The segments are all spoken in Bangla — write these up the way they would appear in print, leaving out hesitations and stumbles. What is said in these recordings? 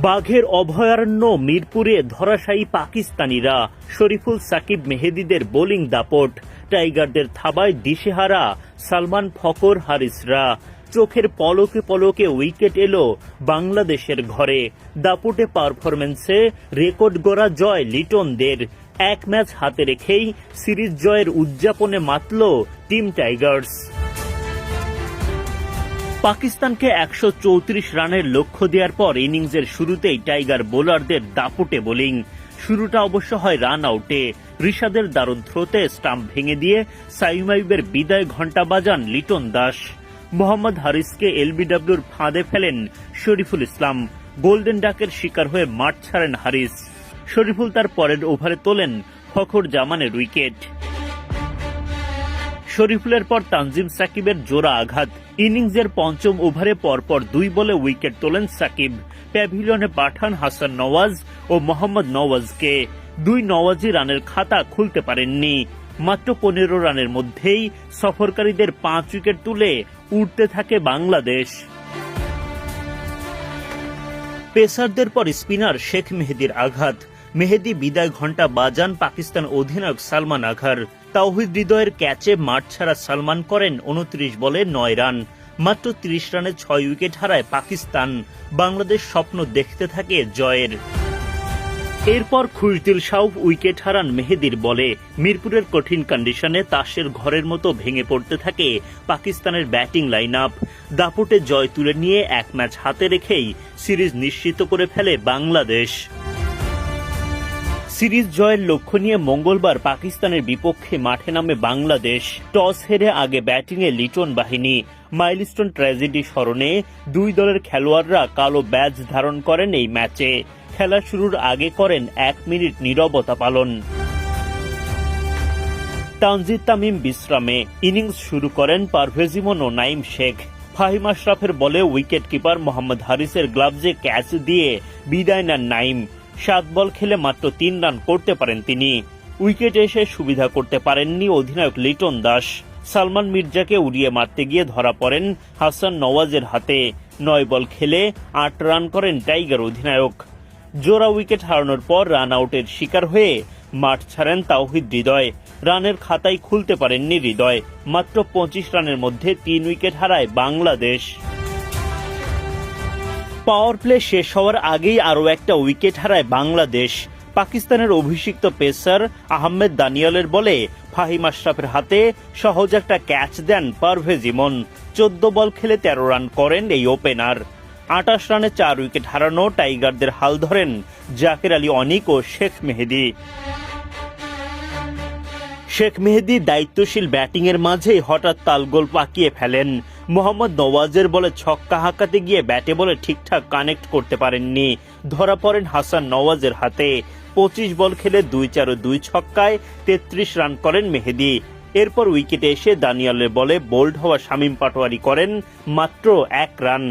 বাঘের অভয়ারণ্য মিরপুরে ধরাশায়ী পাকিস্তানিরা। শরীফুল সাকিব মেহেদীদের বোলিং দাপট, টাইগারদের থাবায় দিশেহারা সালমান ফকর হারিসরা। চোখের পলকে পলকে উইকেট এলো বাংলাদেশের ঘরে। দাপটে পারফরম্যান্সে রেকর্ড গড়া জয় লিটনদের। এক ম্যাচ হাতে রেখেই সিরিজ জয়ের উদযাপনে মাতল টিম টাইগার্স। পাকিস্তানকে 134 রানের লক্ষ্য দেওয়ার পর ইনিংসের শুরুতেই টাইগার বোলারদের দাপুটে বোলিং। শুরুটা অবশ্য হয় রান আউটে। ঋষাদের দারুণ থ্রোতে স্টাম্প ভেঙে দিয়ে সাইম আইয়ুবের বিদায় ঘণ্টা বাজান লিটন দাস। মোহাম্মদ হারিসকে এলবিডব্লিউর ফাঁদে ফেলেন শরীফুল ইসলাম। গোল্ডেন ডাকের শিকার হয়ে মাঠ ছাড়েন হারিস। শরীফুল তার পরের ওভারে তোলেন ফখর জামানের উইকেট। শরীফুলের পর তানজিম সাকিবের জোড়া আঘাত। ইনিংসের পঞ্চম ওভারে পরপর 2 বলে উইকেট তোলেন সাকিব। প্যাভিলিয়নে পাঠান হাসান নওয়াজ ও মোহাম্মদ নওয়াজকে। 2 নওয়াজি রানের খাতা খুলতে পারেননি। মাত্র 15 রানের মধ্যেই সফরকারীদের 5 উইকেট তুলে উঠতে থাকে বাংলাদেশ। পেসারদের পর স্পিনার শেখ মেহেদীর আঘাত। মেহেদী বিদায় ঘণ্টা বাজান পাকিস্তান অধিনায়ক সালমান আঘার। তাওহিদ হৃদয়ের ক্যাচে মাঠ ছাড়া সালমান করেন 29 বলে 9 রান। মাত্র 30 রানে 6 উইকেট হারায় পাকিস্তান। বাংলাদেশ স্বপ্ন দেখতে থাকে জয়ের। এরপর খুশদিল শাউফ উইকেট হারান মেহেদীর বলে। মিরপুরের কঠিন কন্ডিশনে তাসের ঘরের মতো ভেঙে পড়তে থাকে পাকিস্তানের ব্যাটিং লাইন আপ। দাপটে জয় তুলে নিয়ে এক ম্যাচ হাতে রেখেই সিরিজ নিশ্চিত করে ফেলে বাংলাদেশ। সিরিজ জয়ের লক্ষ্য নিয়ে মঙ্গলবার পাকিস্তানের বিপক্ষে মাঠে নামে বাংলাদেশ। টস হেরে আগে ব্যাটিংয়ে লিটন বাহিনী। মাইলস্টোন ট্র্যাজেডি স্মরণে 2 দলের খেলোয়াড়রা কালো ব্যাজ ধারণ করেন এই ম্যাচে। খেলা শুরুর আগে করেন 1 মিনিট নীরবতা পালন। তানজিদ তামিম বিশ্রামে। ইনিংস শুরু করেন পারভেজ ইমন ও নাইম শেখ। ফাহিম আশরাফের বলে উইকেট কিপার মোহাম্মদ হারিসের গ্লাভসে ক্যাচ দিয়ে বিদায় নেন নাইম। 7 বল খেলে মাত্র 3 রান করতে পারেন তিনি। উইকেটে এসে সুবিধা করতে পারেননি অধিনায়ক লিটন দাস। সালমান মির্জাকে উড়িয়ে মারতে গিয়ে ধরা পড়েন হাসান নওয়াজের হাতে। 9 বল খেলে 8 রান করেন টাইগার অধিনায়ক। জোড়া উইকেট হারানোর পর রান আউটের শিকার হয়ে মাঠ ছাড়েন তাওহিদ হৃদয়। রানের খাতায় খুলতে পারেননি হৃদয়। মাত্র 25 রানের মধ্যে 3 উইকেট হারায় বাংলাদেশ। পাওয়ার প্লে শেষ হওয়ার আগেই আরও একটা উইকেট হারায় বাংলাদেশ। পাকিস্তানের অভিষিক্ত পেসার আহমেদ দানিয়ালের বলে ফাহিম আশরাফের হাতে সহজ একটা ক্যাচ দেন পারভেজ ইমন। 14 বল খেলে 13 রান করেন এই ওপেনার। 28 রানে 4 উইকেট হারানো টাইগারদের হাল ধরেন জাকের আলী অনিক ও শেখ মেহেদী। শেখ মেহেদী দায়িত্বশীল ব্যাটিংয়ের মাঝেই হঠাৎ তালগোল পাকিয়ে ফেলেন। মোহাম্মদ নওয়াজের বলে ছক্কা হাঁকাতে গিয়ে ব্যাটে বলে ঠিকঠাক কানেক্ট করতে পারেননি। ধরা পড়েন হাসান নওয়াজের হাতে। 25 বল খেলে 2-4 ও 2 ছক্কায় 33 রান করেন মেহেদী। এরপর উইকেটে এসে দানিয়ালের বলে বোল্ড হওয়া শামীম পাটোয়ারি করেন মাত্র 1 রান।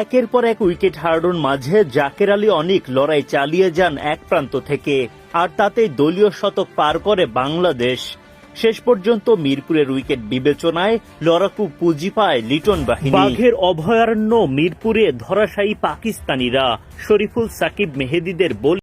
একের পর এক উইকেট হারানোর মাঝে জাকের আলী অনিক লড়াই চালিয়ে যান এক প্রান্ত থেকে। আর তাতেই দলীয় শতক পার করে বাংলাদেশ। শেষ পর্যন্ত মিরপুরের উইকেট বিবেচনায় লড়াকু পুঁজি পায় লিটন বাহিনী। বাঘের অভয়ারণ্য মিরপুরে ধরাশায়ী পাকিস্তানিরা। শরীফুল সাকিব মেহেদীদের